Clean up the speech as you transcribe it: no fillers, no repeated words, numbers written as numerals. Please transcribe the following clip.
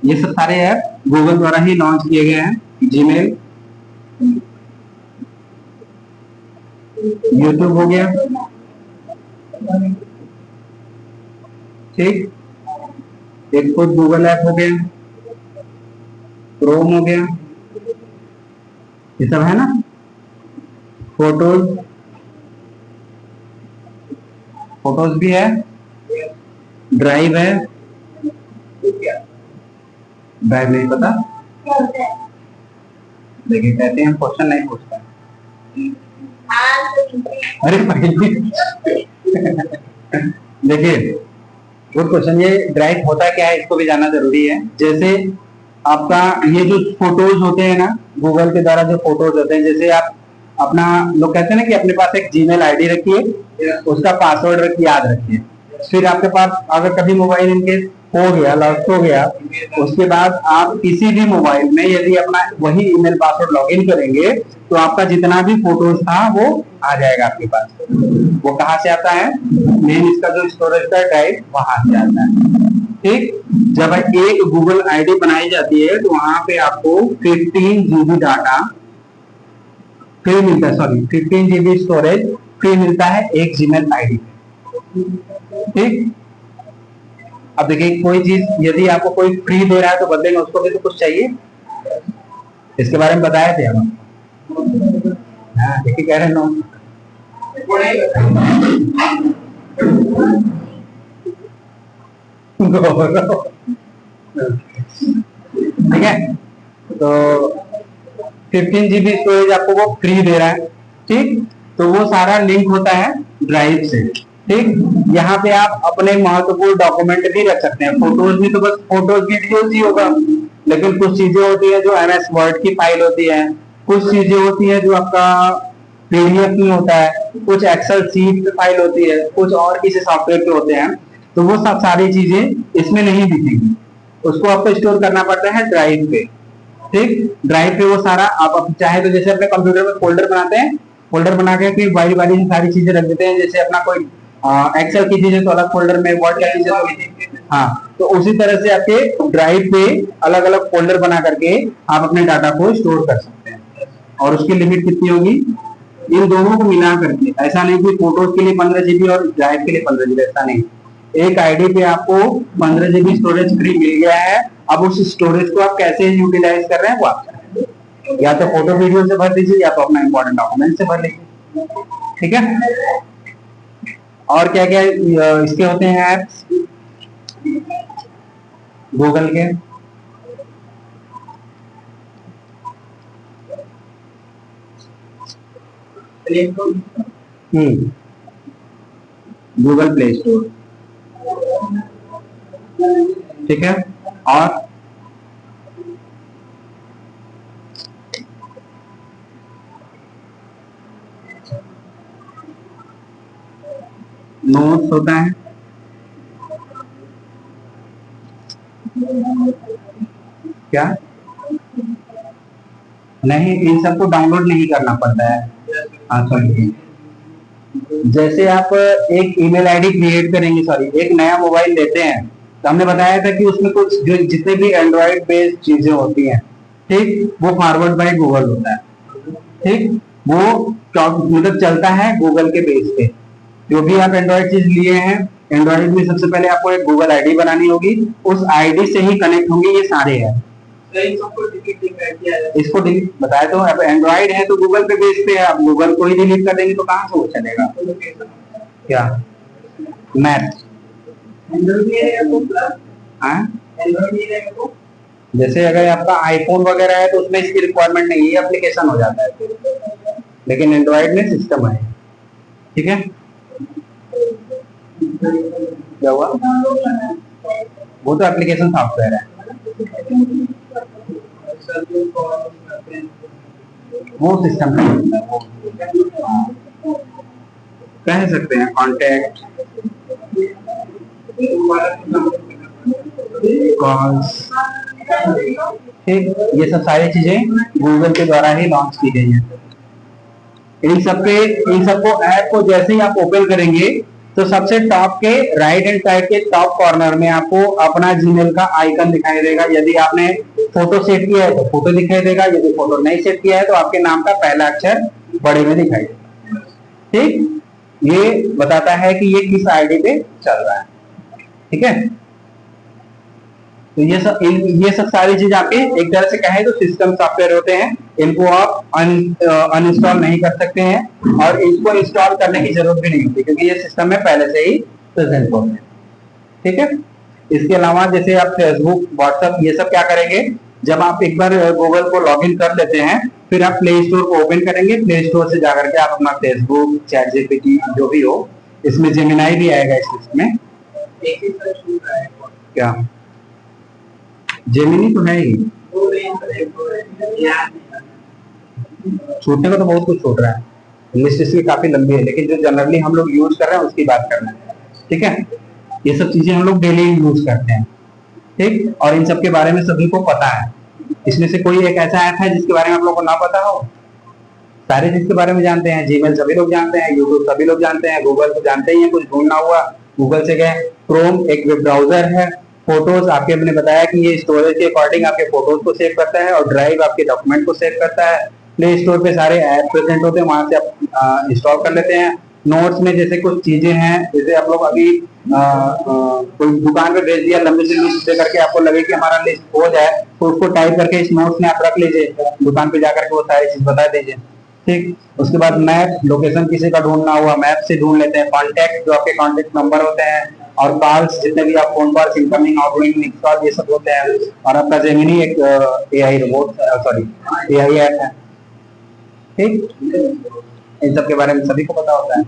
ये सब सारे ऐप गूगल द्वारा ही लॉन्च किए गए हैं। जीमेल, यूट्यूब हो गया, ठीक, एक खुद गूगल ऐप हो गया, क्रोम हो गया, ये सब है ना। फोटोज, फोटोज भी है, ड्राइव है, ड्राइव नहीं पता, देखिए कहते हैं क्वेश्चन नहीं पूछता। अरे देखिए गुड क्वेश्चन। ये ड्राइव होता क्या है इसको भी जानना जरूरी है। जैसे आपका ये जो फोटोज होते हैं ना, गूगल के द्वारा जो फोटोज होते हैं, जैसे आप अपना, लोग कहते हैं ना कि अपने पास एक जीमेल आईडी रखिए, उसका पासवर्ड याद रखिए। फिर आपके पास अगर कभी मोबाइल इनके हो गया, लॉस्ट हो गया, उसके बाद आप किसी भी मोबाइल में यदि अपना वही ईमेल पासवर्ड लॉगिन करेंगे तो आपका जितना भी फोटोज था वो आ जाएगा आपके पास। वो कहाँ से आता है? मेन इसका जो स्टोरेज का ड्राइव वहां से आता है। ठीक, जब एक गूगल आईडी बनाई जाती है तो वहां पे आपको 15 जीबी डाटा फ्री मिलता है, सॉरी 15 जीबी स्टोरेज फ्री मिलता है एक जीमेल आईडी। ठीक, अब देखिए कोई चीज यदि आपको कोई फ्री दे रहा है तो बदले में उसको भी तो कुछ चाहिए। इसके बारे में बताए थे हम। हाँ देखिए कह रहे नो, ठीक है। तो 15 जीबी स्टोरेज आपको वो फ्री दे रहा है। ठीक, तो वो सारा लिंक होता है ड्राइव से। ठीक, यहाँ पे आप अपने महत्वपूर्ण डॉक्यूमेंट भी रख सकते हैं। फोटोज भी तो बस फोटोज वीडियोज ही होगा, लेकिन कुछ चीजें होती है जो MS वर्ड की फाइल होती है, कुछ चीजें होती है जो आपका PDF में होता है, कुछ एक्सेल सीट फाइल होती है, कुछ और किसी सॉफ्टवेयर पे होते हैं। तो वो सब सारी चीजें इसमें नहीं दिखेंगी, उसको आपको स्टोर करना पड़ता है ड्राइव पे। ठीक, ड्राइव पे वो सारा आप चाहे तो जैसे अपने कंप्यूटर में फोल्डर बनाते हैं, फोल्डर बना के फिर बारी बारी से सारी चीजें रख देते हैं। जैसे अपना कोई एक्सेल की चीजें तो अलग फोल्डर में, वर्ड की चीजें तो, हाँ, तो उसी तरह से आपके ड्राइव पे अलग अलग फोल्डर बना करके आप अपने डाटा को स्टोर कर सकते हैं। और उसकी लिमिट कितनी होगी? इन दोनों को मिला करके, ऐसा नहीं कि फोटोज के लिए 15 जीबी और ड्राइव के लिए 15 जीबी, ऐसा नहीं। एक आईडी पे आपको 15 जीबी स्टोरेज फ्री मिल गया है। अब उस स्टोरेज को आप कैसे यूटिलाइज कर रहे हैं वो आप, या तो फोटो वीडियो से भर दीजिए या तो अपना इंपॉर्टेंट डॉक्यूमेंट से भर लीजिए। ठीक है, और क्या क्या इसके होते हैं ऐप्स गूगल के? गूगल प्ले स्टोर, ठीक है, और नोट्स होता है, क्या नहीं, इन सबको डाउनलोड नहीं करना पड़ता है। हाँ सॉरी, जैसे आप एक ईमेल आईडी क्रिएट करेंगे, सॉरी एक नया मोबाइल लेते हैं, तो हमने बताया था कि उसमें कुछ जो जितने भी एंड्रॉइड बेस्ड चीजें होती हैं, ठीक, वो फॉरवर्ड बाय गूगल होता है। ठीक, वो मतलब चलता है गूगल के बेस पे। जो भी आप एंड्रॉइड चीज लिए हैं, एंड्रॉइड में सबसे पहले आपको एक गूगल आईडी बनानी होगी, उस आईडी से ही कनेक्ट होंगे ये सारे हैं। इसको डिलीट बताया तो, अब एंड्रॉइड है तो गूगल पे बेस पे है, आप गूगल को ही डिलीट कर देंगे तो कहाँ से वो चलेगा? क्या मैप? जैसे अगर आपका आईफोन वगैरह है तो उसमें इसकी रिक्वायरमेंट नहीं है, एप्लीकेशन हो जाता है, लेकिन एंड्रॉइड में सिस्टम है। ठीक है, क्या हुआ? वो तो एप्लीकेशन सॉफ्टवेयर है, वो सिस्टम कह सकते हैं, कॉन्टैक्ट, कॉल्स। ठीक, ये सब सारी चीजें गूगल के द्वारा ही लॉन्च की गई है। इन सबको ऐप को जैसे ही आप ओपन करेंगे तो सबसे टॉप के राइट हैंड साइड के टॉप कॉर्नर में आपको अपना जीमेल का आइकन दिखाई देगा। यदि आपने फोटो सेट किया है तो फोटो दिखाई देगा, यदि फोटो नहीं सेट किया है तो आपके नाम का पहला अक्षर बड़े में दिखाई देगा। ठीक, ये बताता है कि ये किस आईडी पे चल रहा है। ठीक है, तो ये सब सारी चीज आपके एक तरह से कहें तो सिस्टम सॉफ्टवेयर होते हैं। इनको आप अनइंस्टॉल नहीं कर सकते हैं और इसको इंस्टॉल करने की जरूरत भी नहीं होती क्योंकि ये सिस्टम में पहले से ही प्रेजेंट होते हैं। ठीक है, इसके अलावा जैसे आप फेसबुक, व्हाट्सएप ये सब क्या करेंगे, जब आप एक बार गूगल को लॉगिन कर लेते हैं फिर आप प्ले स्टोर को ओपन करेंगे। प्ले स्टोर से जाकर के आप अपना फेसबुक, चैट जीपीटी जो भी हो, इसमें जेमिनाई भी आएगा इस लिस्ट में। क्या जेमिनी तो है ही, छूटने को तो बहुत कुछ छूट रहा है। लिस्ट इसकी काफी लंबी है लेकिन जो जनरली हम लोग यूज कर रहे हैं उसकी बात करना है। ठीक है, ये सब चीजें हम लोग डेली यूज करते हैं। ठीक, और इन सब के बारे में सभी को पता है। इसमें से कोई एक ऐसा ऐप है जिसके बारे में आप लोगों को ना पता हो? सारे चीज के बारे में जानते हैं। जीमेल सभी लोग जानते हैं, यूट्यूब सभी लोग जानते हैं, गूगल तो जानते ही हैं। कुछ ढूंढना हुआ गूगल से गए। क्रोम एक वेब ब्राउजर है। फोटोज आपके हमने बताया कि ये स्टोरेज के अकॉर्डिंग आपके फोटोज को सेव करता है और ड्राइव आपके डॉक्यूमेंट को सेव करता है। प्ले स्टोर पे सारे ऐप प्रेजेंट होते हैं, वहां से आप इंस्टॉल कर लेते हैं। नोट्स में जैसे कुछ चीजें हैं, जैसे आप लोग अभी कोई दुकान पे भेज दिया, लंबी सी लिस्ट दे करके आपको लगे कि हमारा लिस्ट हो जाए तो उसको टाइप करके इस नोट्स में आप रख लीजिए, दुकान पे जाकर के वो सारी चीज बता दीजिए। ठीक, उसके बाद मैप, लोकेशन किसी का ढूंढना हुआ मैप से ढूंढ लेते हैं। कॉन्टेक्ट जो आपके कॉन्टेक्ट नंबर होते हैं और कॉल्स जितने भी आप phone calls incoming outgoing call ये सब होते हैं। और आपका जेमिनी एक AI robot, sorry AI app है। ठीक, इन सब के बारे में सभी को पता होता है।